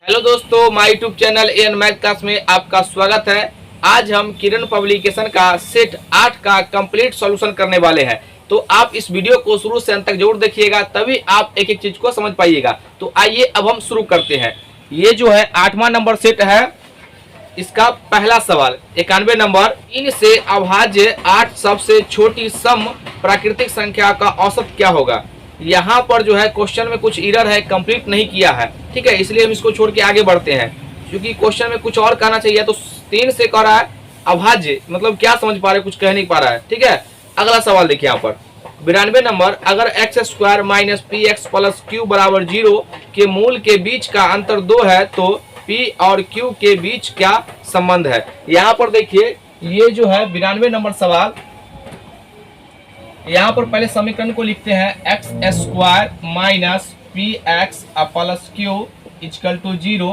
Hello दोस्तों, my YouTube channel N math class में आपका स्वागत है। आज हम किरण पब्लिकेशन का सेट 8 का कंप्लीट सॉल्यूशन करने वाले हैं। तो आप इस वीडियो को शुरू से अंत तक जरूर देखिएगा, तभी आप एक एक चीज को समझ पाइएगा। तो आइए अब हम शुरू करते हैं। ये जो है 8वां नंबर सेट है। इसका पहला सवाल 91 नंबर, इन से अभाज्य 8 सबसे छोटी सम प्राकृतिक संख्या का औसत क्या होगा। यहाँ पर जो है क्वेश्चन में कुछ एरर है, कंप्लीट नहीं किया है, ठीक है, इसलिए हम इसको छोड़ के आगे बढ़ते हैं, क्योंकि क्वेश्चन में कुछ और कहना चाहिए। तो 3 से कह रहा है अभाज्य, मतलब क्या समझ पा रहे, कुछ कह नहीं पा रहा है, ठीक है। अगला सवाल देखिए यहाँ पर 92 नंबर, अगर x² minus px plus q बराबर 0 के मूल के बीच का अंतर 2 है तो p और q के बीच क्या संबंध है। यहाँ पर देखिए, ये जो है 92 नंबर सवाल, यहाँ पर पहले समीकरण को लिखते हैं x² minus px plus q equal to 0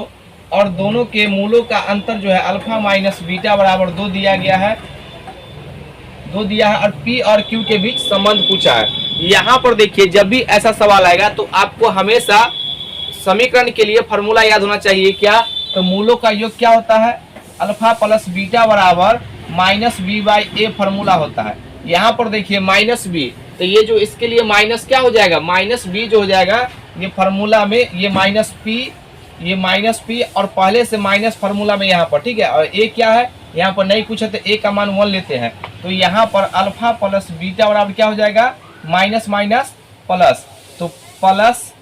और दोनों के मूलों का अंतर जो है अल्फा माइनस बीटा बराबर 2 दिया गया है, 2 दिया है और p और q के बीच संबंध पूछा है। यहाँ पर देखिए, जब भी ऐसा सवाल आएगा तो आपको हमेशा समीकरण के लिए फॉर्मूला याद होना चाहिए। क्या? तो मूलों का योग क्या होता है, अल्फा प्लस बीटा बराबर minus B by A formula होता है। यहाँ पर देखिए माइनस बी, तो ये जो इसके लिए माइनस क्या हो जाएगा, माइनस बी जो हो जाएगा, ये फॉर्मूला में ये माइनस पी, ये माइनस पी और पहले से माइनस फॉर्मूला में यहाँ पर, ठीक है। और ए क्या है, यहाँ पर नहीं कुछ है तो ए का मान 1 लेते हैं। तो यहाँ पर अल्फा प्लस बीटा बराबर क्या हो जाएगा, माइनस माइनस प्लस, तो प्लस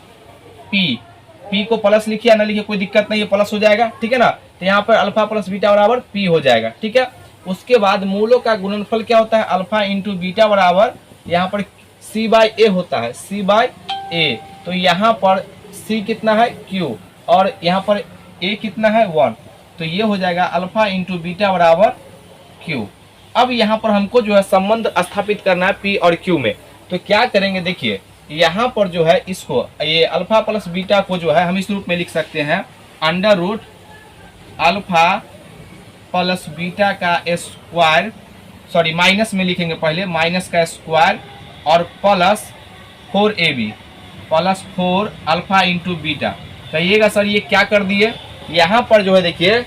पी, पी को प्लस लिखिए ना लिखिए कोई दिक्कत नहीं है, प्लस हो जाएगा, ठीक है ना। तो यहाँ पर अल्फा प्लस बीटा बराबर पी हो जाएगा, ठीक है। उसके बाद मूलों का गुणनफल क्या होता है, अल्फा इंटू बीटा बराबर यहाँ पर सी बाई ए होता है, सी बाई ए। तो यहाँ पर सी कितना है, क्यू, और यहाँ पर ए कितना है, 1। तो ये हो जाएगा अल्फा इंटू बीटा बराबर क्यू। अब यहाँ पर हमको जो है संबंध स्थापित करना है पी और क्यू में। तो क्या करेंगे, देखिए यहाँ पर जो है इसको, ये अल्फा प्लस बीटा को जो है हम इस रूप में लिख सकते हैं, under root alpha plus beta का स्क्वायर, सॉरी माइनस में लिखेंगे पहले, माइनस का स्क्वायर और प्लस 4ab प्लस 4 अल्फा इंटू बीटा। कहिएगा सर ये क्या कर दिए, यहाँ पर जो है देखिए,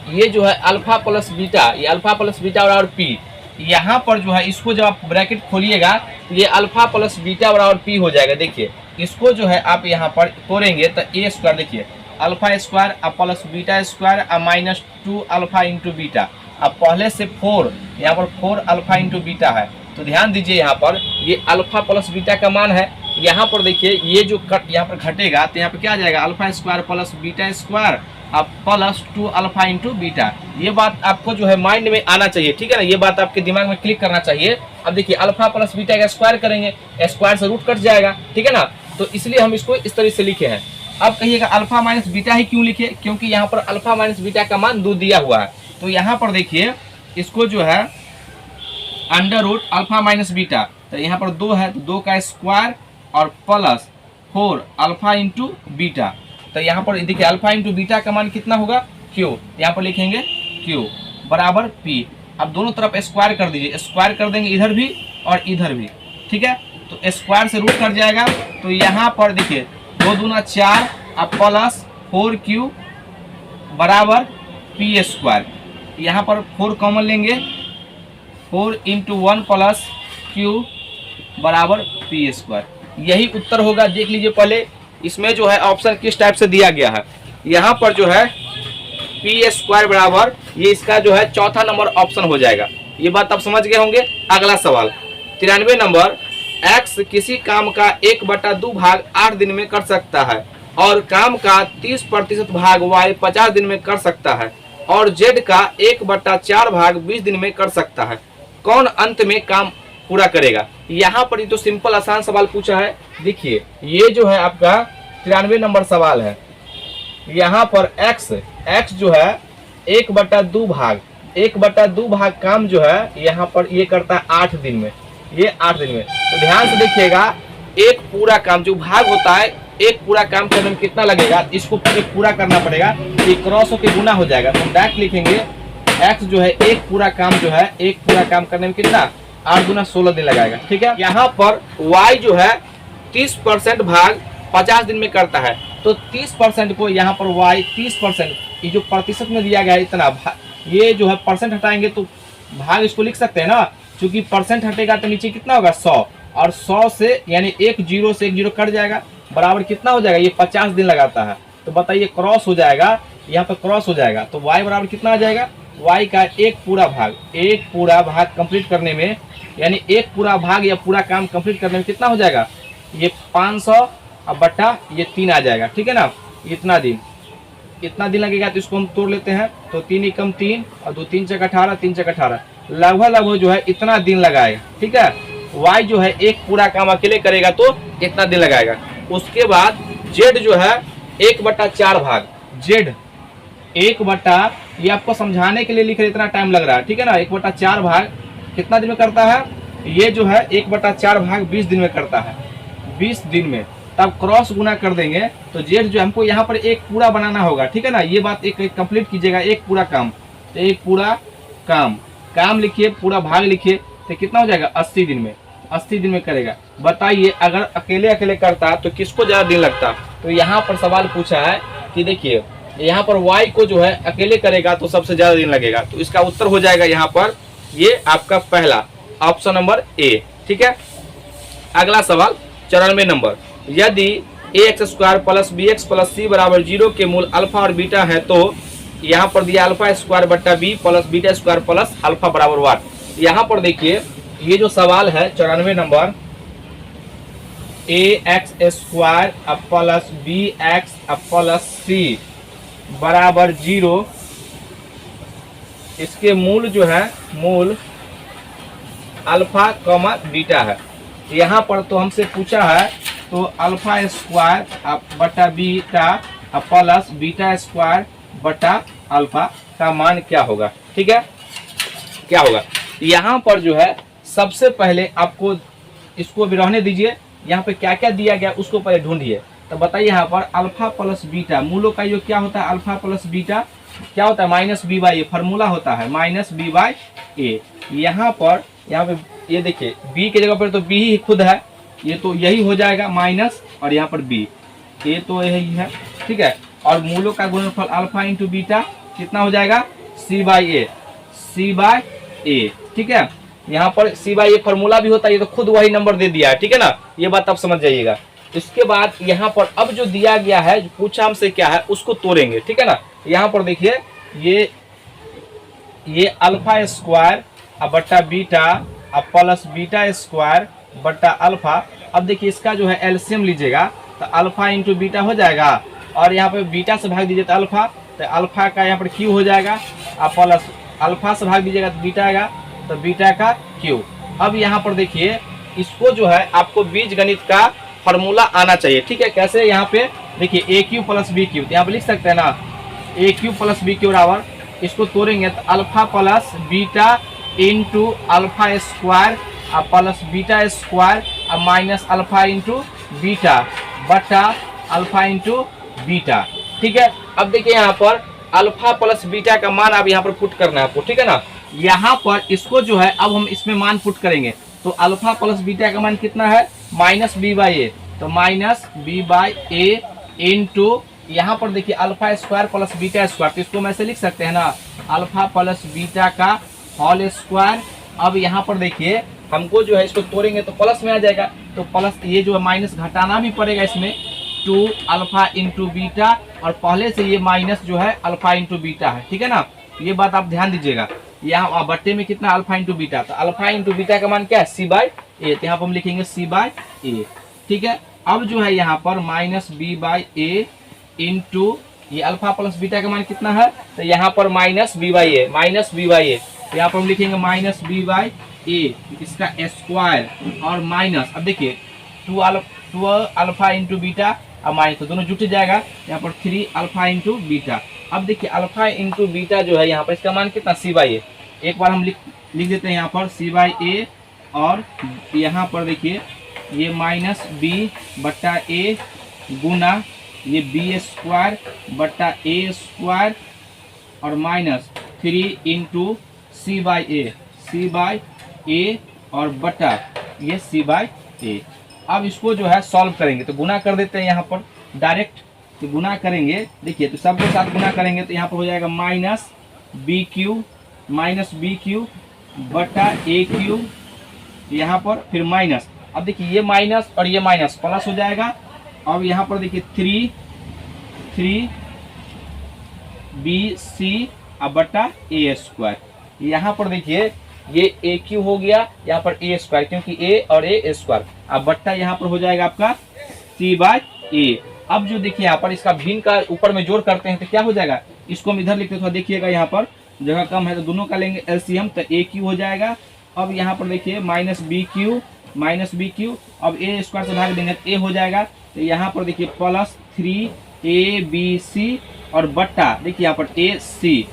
ये जो है अल्फा प्लस बीटा, ये अल्फा प्लस बीटा बराबर पी, यहाँ पर जो है इसको जब आप ब्रैकेट खोलिएगा तो ये अल्फा प्लस बीटा बराबर पी हो जाएगा। देखिए इसको जो है आप यहाँ पर तोड़ेंगे तो ए स्क्वायर, देखिए अल्फा स्क्वायर अब प्लस बीटा स्क्वायर अब माइनस 2 अल्फा इंटू बीटा, अब पहले से 4, यहाँ पर 4 अल्फा इंटू बीटा है। तो ध्यान दीजिए यहाँ पर ये अल्फा प्लस बीटा का मान है। यहाँ पर देखिए ये जो कट यहाँ पर घटेगा तो यहाँ पर क्या आ जाएगा, alpha square plus beta square अब प्लस 2 अल्फा इंटू बीटा। ये बात आपको जो है माइंड में आना चाहिए, ठीक है ना, ये बात आपके दिमाग में क्लिक करना चाहिए। अब देखिए अल्फा प्लस बीटा का स्क्वायर करेंगे, स्क्वायर से रूट कट जाएगा, ठीक है ना। तो इसलिए हम इसको इस तरह से लिखे हैं। अब कहिएगा अल्फा माइनस बीटा ही क्यों लिखे, क्योंकि यहाँ पर अल्फा माइनस बीटा का मान 2 दिया हुआ है। तो यहाँ पर देखिए इसको जो है under root alpha minus beta, तो यहाँ पर 2 है तो 2 का स्क्वायर और प्लस 4 अल्फा इंटू बीटा। तो यहाँ पर देखिए अल्फा इंटू बीटा का मान कितना होगा, क्यू, यहाँ पर लिखेंगे क्यू बराबर पी। अब दोनों तरफ स्क्वायर कर दीजिए, स्क्वायर कर देंगे इधर भी और इधर भी, ठीक है। तो स्क्वायर से रूट कर जाएगा, तो यहाँ पर देखिए 2 दूना 4 अब प्लस 4q बराबर पी स्क्वायर। यहाँ पर 4 कॉमन लेंगे, 4 इंटू 1 प्लस q बराबर पी स्क्वायर। यही उत्तर होगा। देख लीजिए पहले इसमें जो है ऑप्शन किस टाइप से दिया गया है। यहाँ पर जो है पी स्क्वायर बराबर, ये इसका जो है चौथा नंबर ऑप्शन हो जाएगा। ये बात आप समझ गए होंगे। अगला सवाल 93 नंबर, x किसी काम का 1/2 भाग 8 दिन में कर सकता है और काम का 30% भाग y 50 दिन में कर सकता है और z का 1/4 भाग 20 दिन में कर सकता है, कौन अंत में काम पूरा करेगा। यहाँ पर ये तो सिंपल आसान सवाल पूछा है। देखिए ये जो है आपका 93 नंबर सवाल है। यहाँ पर x जो है 1/2 भाग काम जो है यहाँ पर ये करता है 8 दिन में, ये 8 दिन में। तो ध्यान से देखिएगा, एक पूरा काम जो भाग होता है, एक पूरा काम करने में कितना लगेगा, इसको पूरा करना पड़ेगा, ये क्रॉस होकर गुना हो जाएगा। तो डायरेक्ट लिखेंगे x जो है एक पूरा काम जो है, एक पूरा काम करने में कितना, 8 गुना 16 दिन लगाएगा, ठीक है। यहाँ पर y जो है 30% भाग 50 दिन में करता है, तो 30% को यहाँ पर y 30%, ये जो प्रतिशत में दिया गया है इतना, ये जो है परसेंट हटाएंगे तो भाग इसको लिख सकते हैं ना, क्योंकि परसेंट हटेगा तो नीचे कितना होगा 100, और 100 से यानी एक जीरो से एक जीरो कट जाएगा, बराबर कितना हो जाएगा, ये 50 दिन लगाता है। तो बताइए क्रॉस हो जाएगा, यहाँ पर क्रॉस हो जाएगा, तो y बराबर कितना आ जाएगा, y का एक पूरा भाग कंप्लीट करने में, यानी एक पूरा भाग या पूरा काम कंप्लीट करने में कितना हो जाएगा, ये 500 बट्टा ये 3 आ जाएगा। ठीक है ना, इतना दिन लगेगा। तो इसको हम तोड़ लेते हैं, तो 3 एकम 3 और 2 3 चक 18, 3 चक 18, लगभग जो है इतना दिन लगाएगा। ठीक है, y जो है एक पूरा काम अकेले करेगा तो इतना दिन लगाएगा। उसके बाद z जो है 1/4 भाग, z 1/, ये आपको समझाने के लिए लिख रहे, इतना टाइम लग रहा है। ठीक है ना, 1/4 भाग कितना दिन में करता है, ये जो है 1/4 भाग 20 दिन में करता है, 20 दिन में। तब क्रॉस गुना कर देंगे तो जेड जो हमको यहाँ पर एक पूरा बनाना होगा। ठीक है ना, ये बात एक कंप्लीट कीजिएगा, एक पूरा काम, तो एक पूरा काम लिखिए, पूरा भाग लिखिए, तो कितना हो जाएगा 80 दिन में, 80 दिन में करेगा। बताइए अगर अकेले करता तो किसको ज़्यादा दिन लगता। तो यहाँ पर सवाल पूछा है कि देखिए यहाँ पर y को जो है अकेले करेगा तो सबसे ज़्यादा दिन लगेगा, तो इसका उत्तर हो जाएगा यहाँ पर ये आपका पहला ऑप्शन नंबर ए। ठीक है, अगला सवाल 94 नंबर, यदि ax² plus bx plus c बराबर 0 के मूल अल्फा और बीटा है तो यहाँ पर दिया α² बट्टा b प्लस β² प्लस अल्फा बराबर 1। यहाँ पर देखिए ये जो सवाल है 94 number, ax² plus bx plus c बराबर 0, इसके मूल जो है मूल अल्फा कमा बीटा है। यहाँ पर तो हमसे पूछा है तो α² बटा बीटा प्लस β² बटा अल्फा का मान क्या होगा। ठीक है, क्या होगा यहाँ पर जो है सबसे पहले आपको इसको भी रहने दीजिए, यहाँ पे क्या क्या दिया गया उसको पहले ढूंढिए। तो बताइए यहाँ पर अल्फा प्लस बीटा, मूलों का जो क्या होता है अल्फा प्लस बीटा क्या होता है -b/a, फार्मूला होता है -b/a। यहाँ पे ये देखिए b की जगह पर तो b ही खुद है, ये तो यही हो जाएगा माइनस, और यहाँ पर b, a तो यही है। ठीक है, और मूलों का गुणनफल अल्फा इंटू बीटा कितना हो जाएगा c/a। ठीक है, यहाँ पर c/a फार्मूला भी होता है, ये तो खुद वही नंबर दे दिया है। ठीक है ना, ये बात आप समझ जाइएगा। इसके बाद यहाँ पर अब जो दिया गया है, जो पूछा हमसे क्या है उसको तोड़ेंगे। ठीक है ना, यहाँ पर देखिए ये α² बट्टा बीटा प्लस β² बट्टा अल्फा। अब देखिए इसका जो है एलसीएम लीजिएगा तो अल्फा इंटू बीटा हो जाएगा, और यहाँ पे बीटा से भाग दीजिए तो अल्फा, तो अल्फा का यहाँ पर क्यू हो जाएगा, प्लस अल्फा से भाग दीजिएगा तो बीटा आएगा, तो बीटा का क्यू। अब यहाँ पर देखिए इसको जो है आपको बीज गणित का फॉर्मूला आना चाहिए। ठीक है, कैसे, यहाँ पे देखिए AQ प्लस BQ, तो यहाँ पे लिख सकते हैं ना AQ प्लस BQ बराबर, इसको तोड़ेंगे तो alpha plus beta into α² plus β² minus alpha into beta बटा अल्फा इंटू बीटा। ठीक है, अब देखिए यहाँ पर अल्फा प्लस बीटा का मान अब यहाँ पर पुट करना है आपको। ठीक है ना, यहाँ पर इसको जो है अब हम इसमें मान पुट करेंगे, तो अल्फा प्लस बीटा का मान कितना है -b/a, तो -b/a इंटू यहाँ पर देखिए α² प्लस β², तो इसको मैं ऐसे लिख सकते हैं ना अल्फा प्लस बीटा का होल स्क्वायर। अब यहाँ पर देखिए हमको जो है इसको तोड़ेंगे तो प्लस में आ जाएगा, तो प्लस ये जो है माइनस घटाना भी पड़ेगा इसमें 2 अल्फा इंटू बीटा, और पहले से ये माइनस जो है अल्फा इंटू बीटा है। ठीक है ना, ये बात आप ध्यान दीजिएगा। यहाँ बट्टे में कितना अल्फा इंटू बीटा, तो अल्फा इंटू बीटा का मान क्या है c/a, तो यहाँ पर हम लिखेंगे c/a। ठीक है, अब जो है यहाँ पर -b/a इंटू ये अल्फा प्लस बीटा का मान कितना है, तो यहाँ पर -b/a, यहाँ पर हम लिखेंगे -b/a, इसका स्क्वायर और माइनस, अब देखिए 2 अल्फा इंटू बीटा और माइनस, तो दोनों जुट जाएगा, यहाँ पर 3 अल्फा इंटू बीटा। अब देखिए अल्फा इंटू बीटा जो है यहाँ पर इसका मान कितना c/a, एक बार हम लिख देते हैं यहाँ पर c/a, और यहाँ पर देखिए ये -b/a गुना ये b² बट्टा a² और माइनस 3 इंटू c/a और बटा ये c/a। अब इसको जो है सॉल्व करेंगे, तो गुना कर देते हैं यहाँ पर डायरेक्ट, तो गुना करेंगे, देखिए तो सबके साथ गुना करेंगे तो यहाँ पर हो जाएगा माइनस बी क्यू बटा ए क्यू, यहाँ पर फिर माइनस, अब देखिए ये माइनस और ये माइनस प्लस हो जाएगा। अब यहाँ पर देखिए 3 बी सी अब बटा ए स्क्वायर, यहाँ पर देखिए ये ए क्यू हो गया, यहाँ पर ए स्क्वायर क्योंकि ए और ए स्क्वायर, अब बट्टा यहाँ पर हो जाएगा आपका सी बाय ए। अब जो देखिए यहाँ पर इसका भिन्न का ऊपर में जोड़ करते हैं तो क्या हो जाएगा, इसको हम इधर लिखते हैं, थोड़ा देखिएगा यहाँ पर जगह कम है तो दोनों का लेंगे एलसीएम, तो ए क्यू हो जाएगा। अब यहाँ पर देखिए माइनस बी क्यू, अब ए स्क्वायर से भाग देंगे तो ए हो जाएगा, तो यहाँ पर देखिए प्लस 3ab और बट्टा देखिए यहाँ पर सी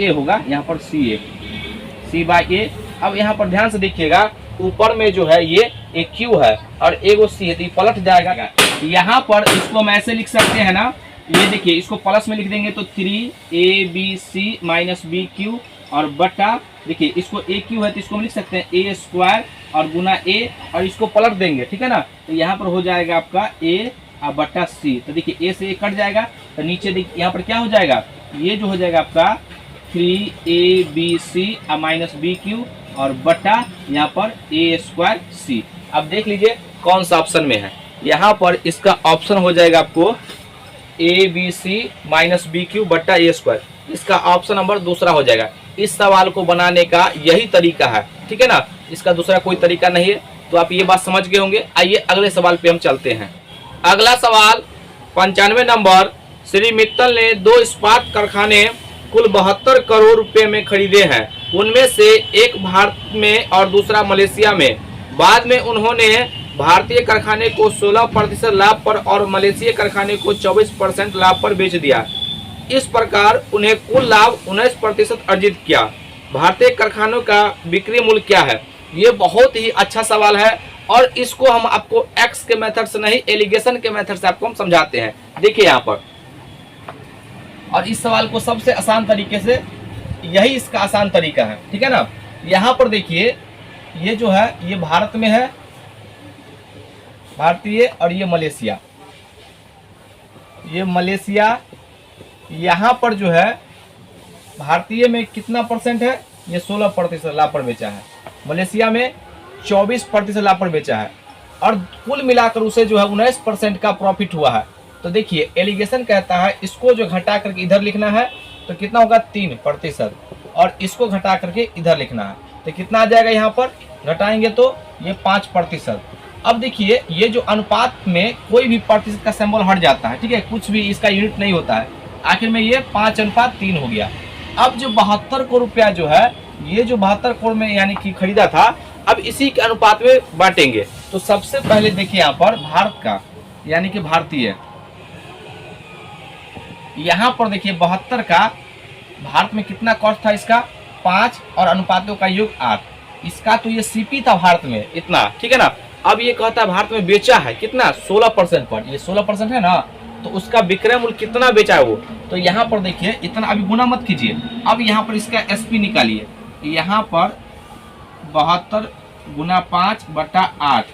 ए होगा, यहाँ पर सी बाय ए। अब यहाँ पर ध्यान से देखिएगा ऊपर में जो है ये ए क्यू है और एगो सी है तो ये पलट जाएगा। यहाँ पर इसको हम ऐसे लिख सकते हैं ना, ये देखिए इसको प्लस में लिख देंगे तो 3ab माइनस बी क्यू और बटा देखिए इसको ए क्यू है तो इसको हम लिख सकते हैं ए स्क्वायर और गुना ए और इसको पलट देंगे, ठीक है ना, तो यहाँ पर हो जाएगा आपका ए और बटा सी। तो देखिए ए से ए कट जाएगा तो नीचे देखिए यहाँ पर क्या हो जाएगा, ये जो हो जाएगा आपका 3ab माइनस बी क्यू और बटा यहाँ पर ए स्क्वायर सी। अब देख लीजिए कौन सा ऑप्शन में है, यहाँ पर इसका ऑप्शन हो जाएगा आपको A B C minus B Q बट्टा ए स्क्वायर, इसका ऑप्शन नंबर दूसरा हो जाएगा। इस सवाल को बनाने का यही तरीका है, ठीक है ना, इसका दूसरा कोई तरीका नहीं है। तो आप ये बात समझ गए होंगे। आइए अगले सवाल पे हम चलते हैं। अगला सवाल 95 नंबर, श्री मित्तल ने 2 इस्पात कारखाने कुल 72 करोड़ रुपए में खरीदे हैं, उनमें से एक भारत में और दूसरा मलेशिया में। बाद में उन्होंने भारतीय कारखाने को 16% लाभ पर और मलेशिया कारखाने को 24% लाभ पर बेच दिया। इस प्रकार उन्हें कुल लाभ 19% अर्जित किया। भारतीय कारखानों का बिक्री मूल्य क्या है? ये बहुत ही अच्छा सवाल है और इसको हम आपको एक्स के मेथड से नहीं, एलिगेशन के मेथड से आपको हम समझाते हैं। देखिए यहाँ पर, और इस सवाल को सबसे आसान तरीके से, यही इसका आसान तरीका है, ठीक है ना। यहाँ पर देखिए ये जो है ये भारत में है, भारतीय, और ये मलेशिया, ये मलेशिया। यहाँ पर जो है भारतीय में कितना परसेंट है, ये 16% लाभ पर बेचा है, मलेशिया में 24% लाभ पर बेचा है और कुल मिलाकर उसे जो है 19% का प्रॉफिट हुआ है। तो देखिए एलिगेशन कहता है इसको जो घटा करके इधर लिखना है तो कितना होगा 3% और इसको घटा करके इधर लिखना है तो कितना आ जाएगा, यहाँ पर घटाएंगे तो ये 5%। अब देखिए ये जो अनुपात में कोई भी प्रतिशत का सिंबल हट जाता है, ठीक है, कुछ भी इसका यूनिट नहीं होता है, आखिर में ये 5:3 हो गया। अब जो 72 करोड़ रुपया जो है, ये जो 72 करोड़ में यानी कि खरीदा था, अब इसी के अनुपात में बांटेंगे। तो सबसे पहले देखिए यहाँ पर भारत का यानी कि भारतीय, यहाँ पर देखिए 72 का भारत में कितना कॉस्ट था इसका 5 और अनुपातों का योग 8, इसका तो ये सीपी था भारत में इतना, ठीक है ना। अब ये कहता है भारत में बेचा है कितना 16% पर, ये 16% है ना, तो उसका विक्रय मूल्य कितना बेचा है वो, तो यहाँ पर देखिए इतना, अभी गुना मत कीजिए, अब यहाँ पर इसका एसपी निकालिए, यहाँ पर 72 गुना 5/8।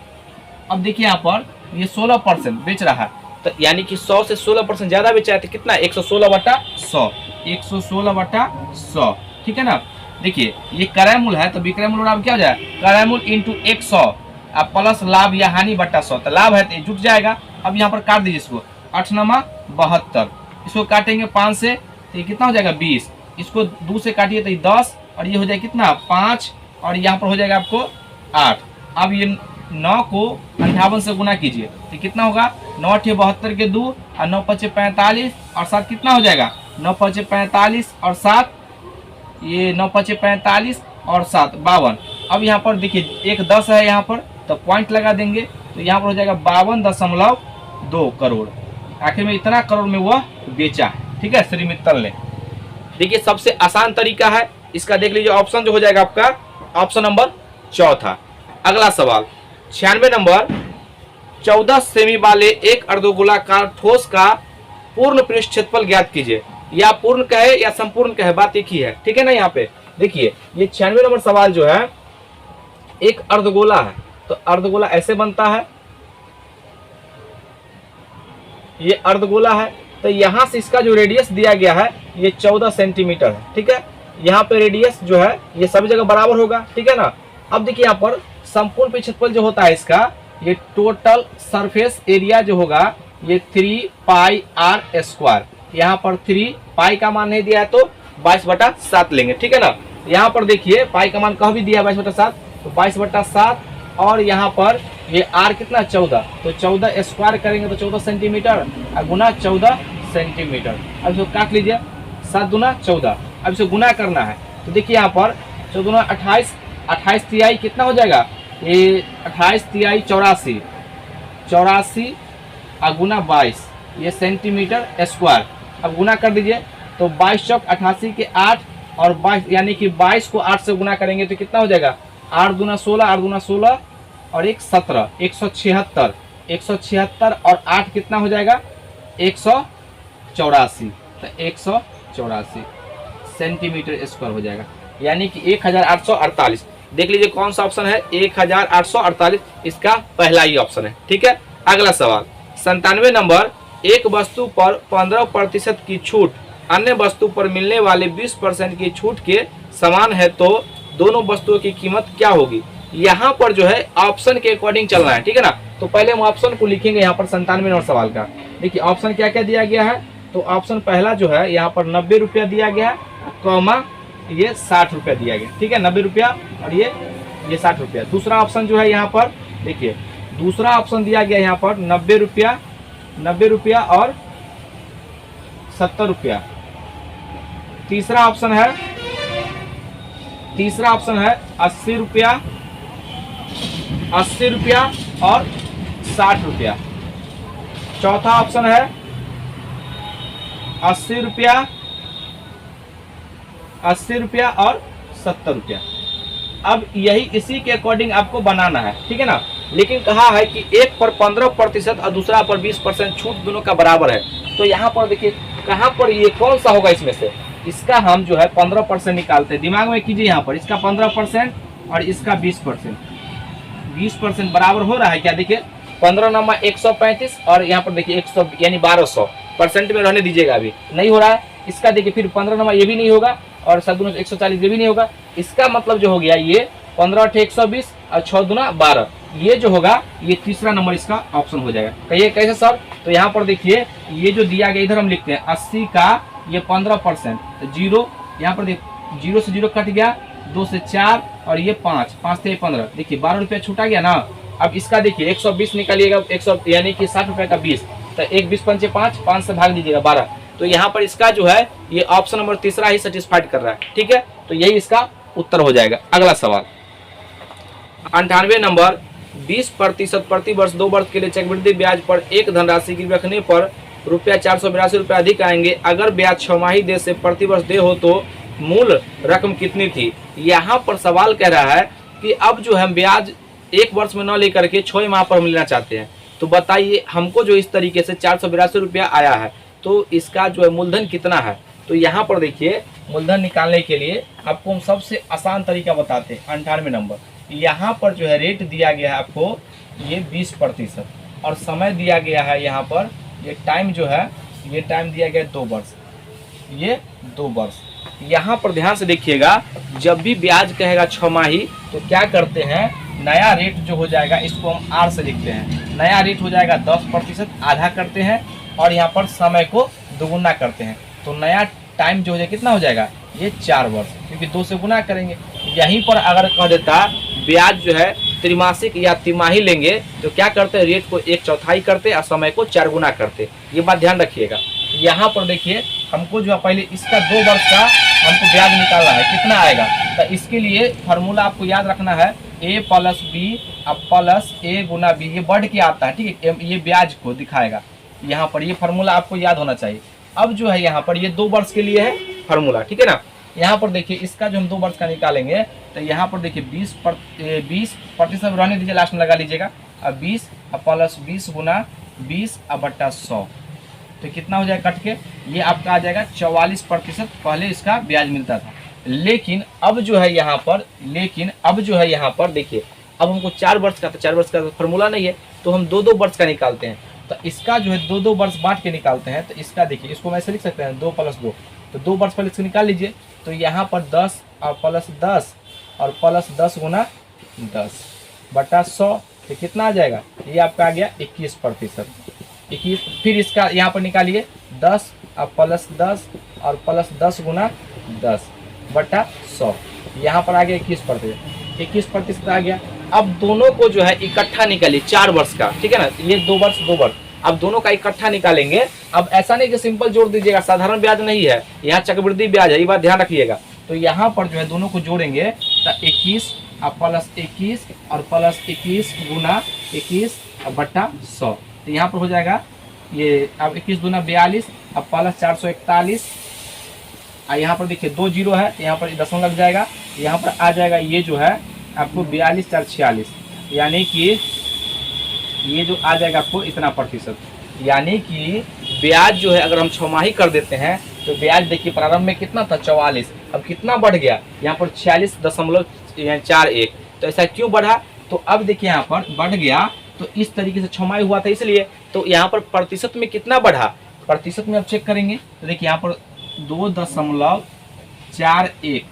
अब देखिए यहाँ पर ये 16% बेच रहा है, तो यानी कि 100 से 16% ज्यादा बेचा है तो कितना 116/100, 116/100, ठीक है ना। देखिए ये क्रय मूल्य है तो विक्रय मूल्य अब क्या हो जाए, क्रय मूल्य इंटू 100 अब प्लस लाभ या हानि बट्टा 100, तो लाभ है तो जुट जाएगा। अब यहाँ पर काट दीजिए इसको, 8×9 = 72, इसको काटेंगे 5 से तो ये कितना हो जाएगा 20, इसको 2 से काटिए तो ये 10 और ये हो जाएगा कितना 5 और यहाँ पर हो जाएगा आपको 8। अब ये 9 को 58 से गुना कीजिए तो कितना होगा 9×8 = 72 और 9×5 = 45 और 7 कितना हो जाएगा 9×5 = 45 और 7, ये 9×5 = 45 और 7 52। अब यहाँ पर देखिए एक 10 है यहाँ पर तो पॉइंट लगा देंगे तो यहाँ पर हो जाएगा 52.2 करोड़। आखिर में इतना करोड़ में वह बेचा है, ठीक है, श्री मित्तल ने। देखिए सबसे आसान तरीका है इसका, देख लीजिए ऑप्शन जो हो जाएगा आपका ऑप्शन नंबर चौथा। अगला सवाल 96 नंबर, 14 सेमी वाले एक अर्धगोलाकार ठोस का पूर्ण पृष्ठ क्षेत्रफल ज्ञात कीजिए। या पूर्ण कहे या संपूर्ण कहे, बात एक ही है, ठीक है ना। यहाँ पे देखिए ये 96 नंबर सवाल जो है एक अर्धगोला है, तो अर्धगोला ऐसे बनता है, ये अर्धगोला है, तो यहाँ से इसका जो रेडियस दिया गया है ये 14 सेंटीमीटर है। ठीक है, यहाँ पे रेडियस जो है ये सभी जगह बराबर होगा। ठीक है ना। अब देखिए यहाँ पर संपूर्ण क्षेत्रफल जो होता है इसका, ये टोटल सरफेस एरिया जो होगा ये 3 पाई आर स्क्वायर। यहाँ पर 3 पाई का मान नहीं दिया है तो 22/7 लेंगे। ठीक है ना। यहाँ पर देखिए पाई का मान कहाँ भी दिया है 22/7, तो 22/7 और यहाँ पर ये आर कितना 14, तो 14 स्क्वायर करेंगे तो 14 सेंटीमीटर और गुना 14 सेंटीमीटर। अब इसको काट लीजिए, 7 दूना 14। अब इसे गुना करना है तो देखिए यहाँ पर 14 दूना 28, 28 तिहाई कितना हो जाएगा, ये 28 तिहाई 84, 84 और गुना 22 ये सेंटीमीटर स्क्वायर। अब गुना कर दीजिए तो 22 चौक 88 के 8 और 22 यानी कि 22 को 8 से गुना करेंगे तो कितना हो जाएगा, 8 दूना 16, 8 दूना 16 और 1 17, 176, 176 और 8 कितना हो जाएगा 184, तो 184 सेंटीमीटर स्क्वायर हो जाएगा, यानी कि 1848। देख लीजिए कौन सा ऑप्शन है, 1848 इसका पहला ही ऑप्शन है। ठीक है। अगला सवाल 97 नंबर, एक वस्तु पर 15% की छूट अन्य वस्तु पर मिलने वाले 20% की छूट के समान है तो दोनों वस्तुओं की कीमत क्या होगी। यहाँ पर जो है ऑप्शन के अकॉर्डिंग चलना है। ठीक है ना। तो पहले हम ऑप्शन को लिखेंगे यहाँ पर 97 नंबर सवाल का। देखिए ऑप्शन क्या क्या दिया गया है, तो ऑप्शन पहला जो है यहाँ पर 90 रुपया दिया गया है, कॉमा ये 60 रुपया दिया गया। ठीक है, 90 रुपया और ये 60 रुपया। दूसरा ऑप्शन जो है यहाँ पर देखिए, दूसरा ऑप्शन दिया गया यहाँ पर 90 रुपया और 70 रुपया। तीसरा ऑप्शन है 80 रुपया और 60 रुपया। चौथा ऑप्शन है 80 रुपया और 70 रुपया। अब यही इसी के अकॉर्डिंग आपको बनाना है। ठीक है ना। लेकिन कहा है कि एक पर 15% और दूसरा पर 20% छूट दोनों का बराबर है। तो यहाँ पर देखिए कहाँ पर ये कौन सा होगा, इसमें से इसका हम जो है 15% निकालते हैं। दिमाग में कीजिए, यहाँ पर इसका 15% और इसका 20%, 20% बराबर हो रहा है क्या। देखिए 15 नंबर 135 और यहाँ पर देखिए 100 यानी 1200 परसेंट में रहने दीजिएगा, अभी नहीं हो रहा है। इसका देखिए फिर 15 नंबर ये भी नहीं होगा और 7 दूना 140 ये भी नहीं होगा। इसका मतलब जो हो गया ये 15 × 120 और 6 दूना 12, ये जो होगा ये तीसरा नंबर इसका ऑप्शन हो जाएगा। कहिए कैसे सर, तो यहाँ पर देखिए ये जो दिया गया इधर हम लिखते हैं 80 का ये 15%, तो 0 यहाँ पर देखिए 0 से 0 कट गया, 2 से 4 और ये 5, 5 से 15, देखिए 12 रुपया छूटा गया ना। अब इसका देखिए 120 निकालिएगा, 100 यानी कि 60 रुपये का 20, तो 1 20 पंचे 5, 5 से भाग दीजिएगा 12। तो यहाँ पर इसका जो है ये ऑप्शन नंबर तीसरा ही सेटिस्फाइड कर रहा है। ठीक है, तो यही इसका उत्तर हो जाएगा। अगला सवाल 98 नंबर, 20% प्रति वर्ष 2 वर्ष के लिए चक्रवृद्धि ब्याज पर एक धनराशि गिरवी रखने पर रुपया 482 रुपये अधिक आएंगे। अगर ब्याज 6 माही दे से प्रति वर्ष दे हो तो मूल रकम कितनी थी। यहाँ पर सवाल कह रहा है कि अब जो हम ब्याज 1 वर्ष में न लेकर के 6 माह पर मिलना चाहते हैं, तो बताइए हमको जो इस तरीके से 482 रुपया आया है तो इसका जो है मूलधन कितना है। तो यहाँ पर देखिए मूलधन निकालने के लिए आपको हम सबसे आसान तरीका बताते हैं। 98 नंबर, यहाँ पर जो है रेट दिया गया है आपको ये 20% और समय दिया गया है यहाँ पर ये टाइम जो है ये टाइम दिया गया है 2 वर्ष, ये 2 वर्ष। यहाँ पर ध्यान से देखिएगा, जब भी ब्याज कहेगा 6 माही तो क्या करते हैं, नया रेट जो हो जाएगा इसको हम आर से लिखते हैं। नया रेट हो जाएगा 10%, आधा करते हैं और यहाँ पर समय को दोगुना करते हैं। तो नया टाइम जो हो जाएगा कितना हो जाएगा, ये 4 वर्ष, क्योंकि 2 से गुना करेंगे। यहीं पर अगर कह देता ब्याज जो है त्रिमासिक या तिमाही लेंगे तो क्या करते हैं, रेट को 1/4 करते और समय को 4 गुना करते। ये बात ध्यान रखिएगा। यहाँ पर देखिए हमको जो है पहले इसका 2 वर्ष का हमको ब्याज निकालना है, कितना आएगा। तो इसके लिए फार्मूला आपको याद रखना है, a + b plus a Guna b, ये बढ़ के आता है। ठीक है, ये ब्याज को दिखाएगा यहाँ पर, ये फार्मूला आपको याद होना चाहिए। अब जो है यहाँ पर ये 2 वर्ष के लिए है फार्मूला। ठीक है ना। यहाँ पर देखिए इसका जो हम 2 वर्ष का निकालेंगे तो यहाँ पर देखिए 20% रहने दीजिए, लास्ट में लगा लीजिएगा। अब 20 प्लस 20 गुना 20/100, तो कितना हो जाएगा कट के, ये आपका आ जाएगा 44% पहले इसका ब्याज मिलता था। लेकिन अब जो है यहाँ पर देखिए अब हमको 4 वर्ष का, तो 4 वर्ष का फार्मूला नहीं है तो हम 2-2 वर्ष का निकालते हैं। तो इसका जो है 2 वर्ष बांट के निकालते हैं। तो इसका देखिए, इसको मैं ऐसे लिख सकते हैं 2 + 2, तो 2 वर्ष पहले इसको निकाल लीजिए। तो यहाँ पर 10 और प्लस 10 और प्लस 10 गुना 10 बटा 100, तो कितना आ जाएगा, ये आपका आ गया 21%। 21, फिर इसका यहाँ पर निकालिए 10 और प्लस 10 और प्लस 10 गुना 10 बटा 100, यहाँ पर आ गया 21%। 21% आ गया। अब दोनों को जो है इकट्ठा निकालिए 4 वर्ष का, ठीक है ना, ये 2 वर्ष 2 वर्ष, अब दोनों का इकट्ठा निकालेंगे। अब ऐसा नहीं कि सिंपल जोड़ दीजिएगा, साधारण ब्याज नहीं है, यहाँ चक्रवृद्धि ब्याज है, ये बात ध्यान रखिएगा। तो यहाँ पर जो है दोनों को जोड़ेंगे तो 21 और प्लस 21 और प्लस 21 गुना 21 बटा 100, तो यहाँ पर हो जाएगा ये, अब 21 दूना 42 और प्लस 441, और यहाँ पर देखिए 2 जीरो है, यहाँ पर दशमलव लग जाएगा, यहाँ पर आ जाएगा ये जो है आपको 42 4 46, यानी कि ये जो आ जाएगा आपको इतना प्रतिशत, यानी कि ब्याज जो है अगर हम छमाही कर देते हैं तो ब्याज देखिए प्रारंभ में कितना था 44, अब कितना बढ़ गया यहाँ पर 46.41। तो ऐसा क्यों बढ़ा, तो अब देखिए यहाँ पर बढ़ गया, तो इस तरीके से छमाही हुआ था इसलिए। तो यहाँ पर प्रतिशत में कितना बढ़ा, प्रतिशत में अब चेक करेंगे तो देखिए यहाँ पर 2.41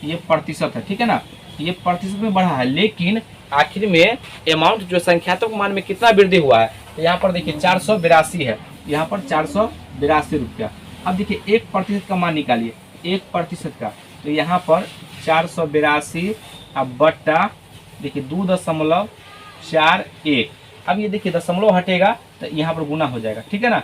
ये प्रतिशत है, ठीक है ना, ये प्रतिशत में बढ़ा है, लेकिन आखिर में अमाउंट जो संख्यात्मक मान में कितना वृद्धि हुआ है, तो यहाँ पर देखिए 482 है, यहाँ पर 482 रुपया। अब देखिए 1% का मान निकालिए, 1% का, तो यहाँ पर 482 अब बट्टा देखिए 2.41, अब ये देखिए दशमलव हटेगा तो यहाँ पर गुना हो जाएगा, ठीक है ना,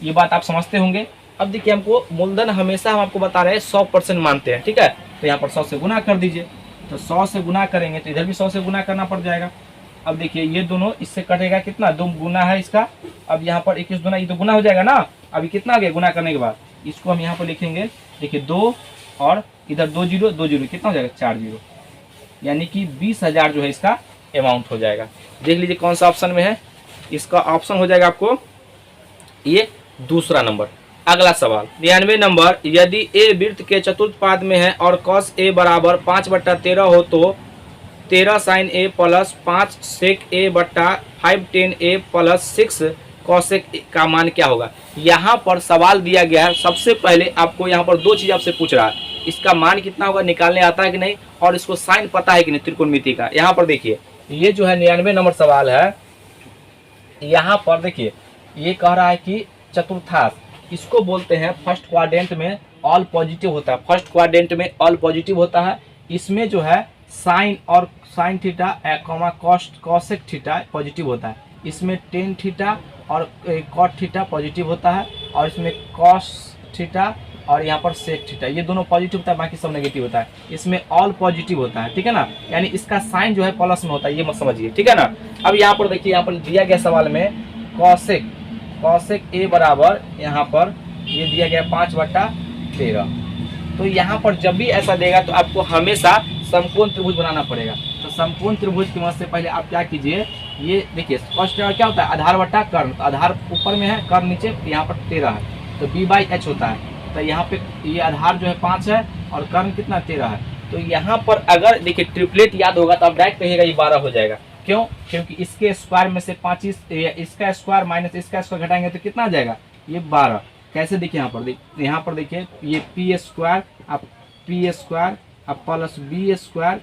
ये बात आप समझते होंगे। अब देखिए हमको मूलधन हमेशा हम आपको बता रहे हैं 100% मानते हैं, ठीक है, तो यहाँ पर 100 से गुना कर दीजिए, तो 100 से गुना करेंगे तो इधर भी 100 से गुना करना पड़ जाएगा। अब देखिए ये दोनों इससे कटेगा कितना, 2 गुना है इसका, अब यहाँ पर 21 गुना, ये तो गुना हो जाएगा ना, अभी कितना आ गया गुना करने के बाद, इसको हम यहाँ पर लिखेंगे देखिए 2 और इधर 2 जीरो 2 जीरो, कितना हो जाएगा 4 जीरो, यानी कि 20,000 जो है इसका अमाउंट हो जाएगा। देख लीजिए कौन सा ऑप्शन में है, इसका ऑप्शन हो जाएगा आपको ये दूसरा नंबर। अगला सवाल 93 नंबर, यदि ए वृत्त के चतुर्थ पाद में है और cos a बराबर 5/13 हो तो 13 sin a plus 5 sec a बट्टा 5 tan a plus 6 cosec a का मान क्या होगा। यहाँ पर सवाल दिया गया है, सबसे पहले आपको यहाँ पर 2 चीज आपसे पूछ रहा है, इसका मान कितना होगा निकालने आता है कि नहीं, और इसको साइन पता है कि नहीं त्रिकोणमिति का। यहाँ पर देखिए ये जो है 99 नंबर सवाल है, यहाँ पर देखिए ये कह रहा है कि चतुर्थांश, इसको बोलते हैं फर्स्ट क्वाड्रेंट में ऑल पॉजिटिव होता है, फर्स्ट क्वाड्रेंट में ऑल पॉजिटिव होता है, इसमें जो है साइन और sine theta comma cosec theta positive होता है, इसमें टेन थीटा और कॉट थीटा पॉजिटिव होता है, और इसमें कॉस थीटा और यहाँ पर सेक थीटा ये दोनों पॉजिटिव होता है, बाकी सब नेगेटिव होता है, इसमें ऑल पॉजिटिव होता है, ठीक है ना, यानी इसका साइन जो है प्लस में होता है, ये मत समझिए, ठीक है ना। अब यहाँ पर देखिए, यहाँ पर दिया गया सवाल में कॉसेक ए बराबर यहाँ पर ये दिया गया 5/13, तो यहाँ पर जब भी ऐसा देगा तो आपको हमेशा समकोण त्रिभुज बनाना पड़ेगा। तो समकोण त्रिभुज की मदद से पहले आप क्या कीजिए, ये देखिए कॉस क्या होता है, आधार बटा कर्ण, तो आधार ऊपर में है, कर्ण नीचे, यहाँ पर 13 है, तो b/h होता है, तो यहाँ पे ये आधार जो है 5 है और कर्ण कितना 13 है, तो यहाँ पर अगर देखिए ट्रिपलेट याद होगा तो आप डायरेक्ट कहिएगा ये 12 हो जाएगा, क्यों, क्योंकि इसके स्क्वायर में से 25 इसका स्क्वायर माइनस इसका स्क्वायर घटाएंगे तो कितना आ जाएगा ये 12। कैसे देखिए यहाँ पर देखिए ये p स्क्वायर अब प्लस b स्क्वायर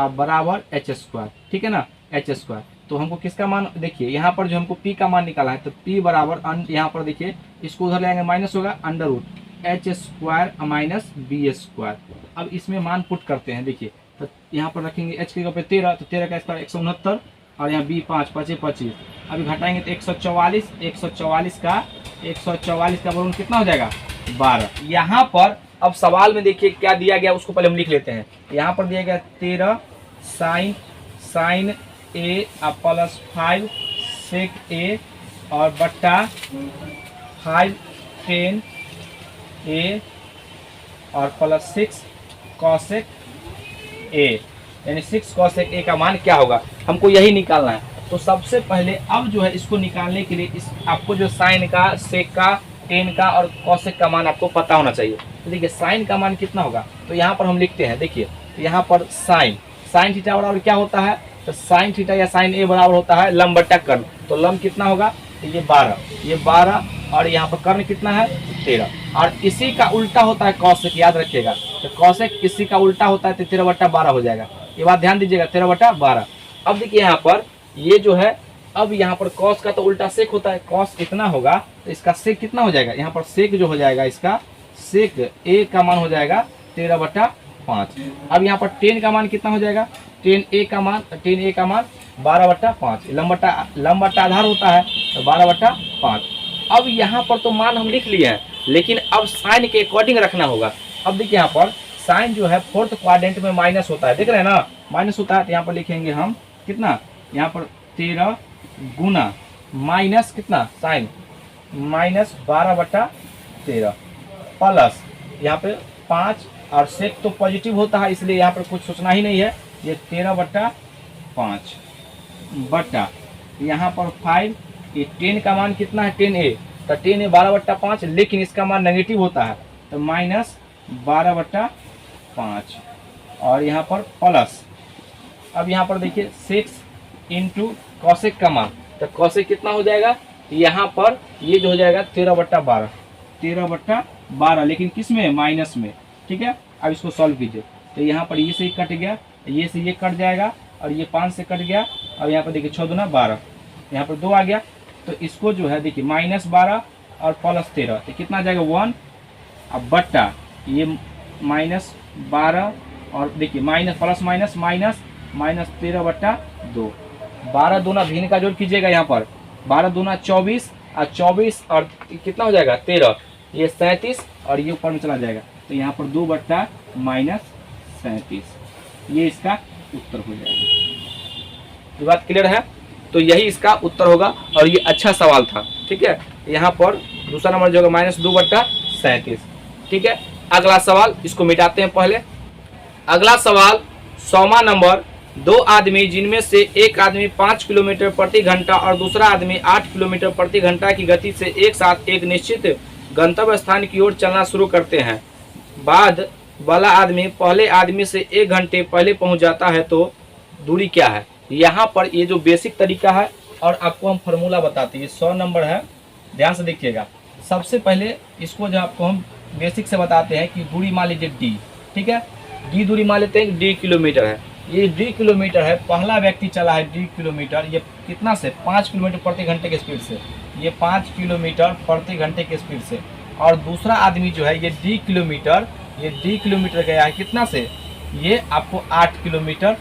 बराबर h स्क्वायर, ठीक है ना, h स्क्वायर। तो हमको किसका मान देखिए, यहाँ पर जो हमको p का मान निकाला है, तो p बराबर यहाँ पर देखिए इसको उधर ले आएंगे माइनस होगा √h square minus b square. अब इसमें मान पुट करते हैं, देखिए तो यहाँ पर रखेंगे h के जगह पे 13, तो 13 का स्क्वायर 169 और यहाँ b 5 25 25, अभी घटाएंगे तो 144 का वर्गमूल कितना हो जाएगा 12। यहाँ पर अब सवाल में देखिए क्या दिया गया उसको पहले हम लिख लेते हैं। यहाँ पर दिया गया 13 sine a plus 5 sec a और बट्टा 5 टेन a और प्लस 6 कॉसेक a, यानी 6 कॉसेक a का मान क्या होगा, हमको यही निकालना है। तो सबसे पहले अब जो है इसको निकालने के लिए आपको जो साइन का, सेक का, टेन का और कॉसेक का मान आपको पता होना चाहिए। तो देखिए साइन का मान कितना होगा, तो यहाँ पर हम लिखते हैं, देखिए यहाँ पर साइन थीटा बराबर क्या होता है, तो साइन थीटा या साइन ए बराबर होता है लंब बट्टा कर्ण, तो लंब कितना होगा तो ये 12 और यहाँ पर कर्ण कितना है 13। और इसी का उल्टा होता है कौशिक, याद रखिएगा। तो कौशिक इसी का उल्टा होता है तो 13/12 हो जाएगा। ये बात ध्यान दीजिएगा, 13/12। अब देखिए यहाँ पर ये जो है, अब यहाँ पर कॉस का तो उल्टा सेक होता है, कॉस इतना होगा तो इसका सेक कितना हो जाएगा, यहाँ पर सेक जो हो जाएगा इसका सेक ए का मान हो जाएगा 13/5। अब यहाँ पर टेन का मान कितना हो जाएगा, टेन ए का मान 12/5। लंबटा आधार होता है तो 12/5। अब यहाँ पर तो मान हम लिख लिए हैं, लेकिन अब साइन के अकॉर्डिंग रखना होगा। अब देखिए यहाँ पर साइन जो है फोर्थ क्वाड्रेंट में माइनस होता है, देख रहे हैं ना, माइनस होता है। तो यहाँ पर लिखेंगे हम कितना, यहाँ पर 13 गुना माइनस कितना साइन माइनस 12/13 प्लस यहाँ पे 5 और सेक तो पॉजिटिव होता है, इसलिए यहाँ पर कुछ सोचना ही नहीं है। ये 13/5 बटा यहाँ पर 5। ये 10 का मान कितना है 10a, तो 10a 12/5, लेकिन इसका मान नेगेटिव होता है तो माइनस 12/5 और यहाँ पर प्लस। अब यहाँ पर देखिए 6 इंटू कॉसेक का मान, तो कॉसेक कितना हो जाएगा, यहाँ पर ये जो हो जाएगा 13/12, लेकिन किस में, माइनस में। ठीक है, अब इसको सॉल्व कीजिए। तो यहाँ पर ये से ही कट गया, ये से ये कट जाएगा और ये 5 से कट गया। और यहाँ पर देखिए 6 दूना 12, यहाँ पर 2 आ गया। तो इसको जो है देखिए -12 और प्लस 13 तो कितना आ जाएगा 1। अब बट्टा ये -12 और देखिए माइनस प्लस माइनस माइनस 13/2। 12 दूना भिन्न का जोड़ कीजिएगा, यहाँ पर 12 दूना 24 और 24 और कितना हो जाएगा 13, ये 37 और ये ऊपर में चला जाएगा। तो यहाँ पर 2/-37, ये इसका उत्तर हो जाएगा। ये बात क्लियर है। तो यही इसका उत्तर होगा और ये अच्छा सवाल था। ठीक है, यहाँ पर दूसरा नंबर जो होगा -2/37। ठीक है, अगला सवाल इसको मिटाते हैं पहले। अगला सवाल 100वां नंबर, 2 आदमी जिनमें से एक आदमी 5 किलोमीटर प्रति घंटा और दूसरा आदमी 8 किलोमीटर प्रति घंटा की गति से एक साथ एक निश्चित गंतव्य स्थान की ओर चलना शुरू करते हैं। बाद वाला आदमी पहले आदमी से 1 घंटे पहले पहुंच जाता है, तो दूरी क्या है। यहाँ पर ये जो बेसिक तरीका है और आपको हम फार्मूला बताते हैं, ये 100 नंबर है, ध्यान से देखिएगा। सबसे पहले इसको जो आपको हम बेसिक से बताते हैं कि दूरी मान लीजिए d। ठीक है, d दूरी मान लेते हैं, d किलोमीटर है, ये d किलोमीटर है। पहला व्यक्ति चला है d किलोमीटर, ये कितना से 5 किलोमीटर प्रति घंटे के स्पीड से, ये 5 किलोमीटर प्रति घंटे के स्पीड से। और दूसरा आदमी जो है ये d किलोमीटर गया है कितना से, ये आपको 8 किलोमीटर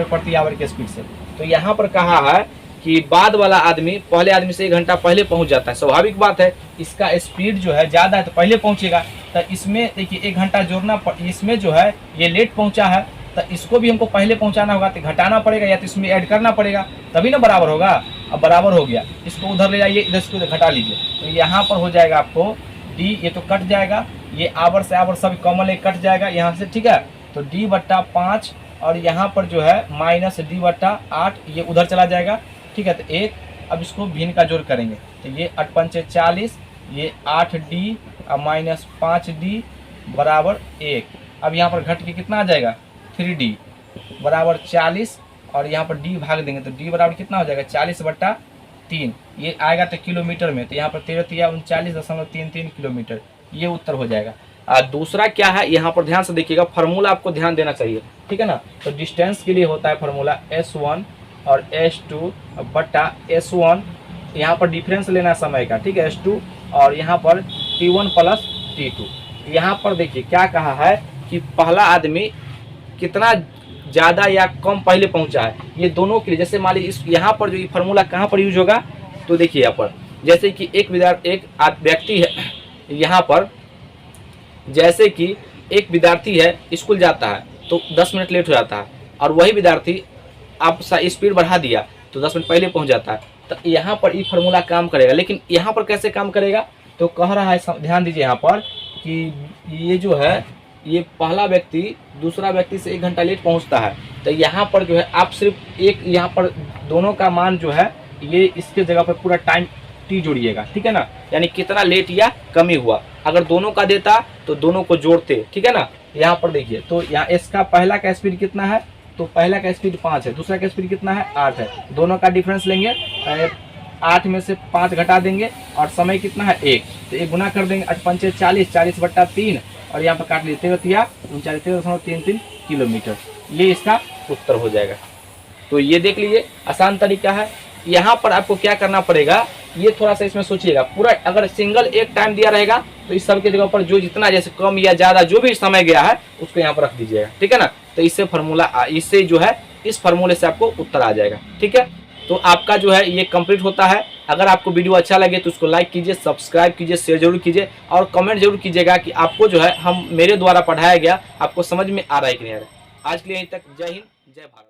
प्रति आवर के स्पीड से। तो यहाँ पर कहा है कि बाद वाला आदमी पहले आदमी से 1 घंटा पहले पहुँच जाता है। स्वाभाविक बात है, इसका स्पीड जो है ज़्यादा है तो पहले पहुँचेगा। तो इसमें देखिए 1 घंटा जोड़ना, इसमें जो है ये लेट पहुँचा है तो इसको भी हमको पहले पहुँचाना होगा, तो घटाना पड़ेगा या तो इसमें ऐड करना पड़ेगा, तभी ना बराबर होगा। अब बराबर हो गया, इसको उधर ले जाइए, इधर इसको घटा लीजिए। तो यहाँ पर हो जाएगा आपको d, ये तो कट जाएगा, ये आवर से आवर सब कॉमन कट जाएगा यहाँ से। ठीक है, तो d/5 और यहाँ पर जो है -d/8, ये उधर चला जाएगा। ठीक है, तो 1। अब इसको भिन्न का जोड़ करेंगे तो ये 8×5 = 40, ये 8d और -5d बराबर 1। अब यहाँ पर घट के कितना आ जाएगा 3d बराबर 40 और यहाँ पर d भाग देंगे तो d बराबर कितना हो जाएगा 40/3, ये आएगा तो किलोमीटर में। तो यहाँ पर 13×3 = 39.33 किलोमीटर, ये उत्तर हो जाएगा। दूसरा क्या है, यहाँ पर ध्यान से देखिएगा, फार्मूला आपको ध्यान देना चाहिए। ठीक है ना, तो डिस्टेंस के लिए होता है फार्मूला S1 और S2 बटा S1, यहाँ पर डिफरेंस लेना समय का। ठीक है, S2 और यहाँ पर T1 + T2। यहाँ पर देखिए क्या कहा है कि पहला आदमी कितना ज़्यादा या कम पहले पहुँचा है, ये दोनों के लिए। जैसे मान लीजिए इस यहाँ पर जो ये फार्मूला कहाँ पर यूज होगा, तो देखिए यहाँ पर जैसे कि एक व्यक्ति है, यहाँ पर जैसे कि एक विद्यार्थी है, स्कूल जाता है तो 10 मिनट लेट हो जाता है, और वही विद्यार्थी आप स्पीड बढ़ा दिया तो 10 मिनट पहले पहुंच जाता है। तो यहाँ पर ये फार्मूला काम करेगा, लेकिन यहाँ पर कैसे काम करेगा, तो कह रहा है, ध्यान दीजिए यहाँ पर कि ये जो है, ये पहला व्यक्ति दूसरा व्यक्ति से 1 घंटा लेट पहुँचता है। तो यहाँ पर जो है आप सिर्फ एक, यहाँ पर दोनों का मान जो है, ये इसके जगह पर पूरा टाइम t जोड़िएगा। ठीक है ना, यानी कितना लेट या कमी हुआ। अगर दोनों का देता तो दोनों को जोड़ते। ठीक है ना, यहाँ पर देखिए, तो यहाँ इसका पहला का स्पीड कितना है, तो पहला का स्पीड 5 है, दूसरा का स्पीड कितना है 8 है, दोनों का डिफरेंस लेंगे 8 में से 5 घटा देंगे और समय कितना है 1, तो 1 गुना कर देंगे 8 पंचे 40, 40/3 और यहाँ पर काट लीजिए 13 किलोमीटर। ये इसका उत्तर हो जाएगा। तो ये देख लीजिए आसान तरीका है। यहाँ पर आपको क्या करना पड़ेगा, ये थोड़ा सा इसमें सोचिएगा। पूरा अगर सिंगल एक टाइम दिया रहेगा तो इस सब के जगह पर जो जितना जैसे कम या ज़्यादा जो भी समय गया है उसको यहाँ पर रख दीजिएगा, ठीक है ना। तो इससे इससे जो है इस फार्मूले से आपको उत्तर आ जाएगा, ठीक है। तो आपका जो है ये कंप्लीट होता है। अगर आपको वीडियो अच्छा लगे तो उसको लाइक कीजिए, सब्सक्राइब कीजिए, शेयर जरूर कीजिए और कमेंट जरूर कीजिएगा कि आपको जो है मेरे द्वारा पढ़ाया गया आपको समझ में आ रहा है कि नहीं आ रहा है। आज के लिए यहीं तक। जय हिंद, जय भारत।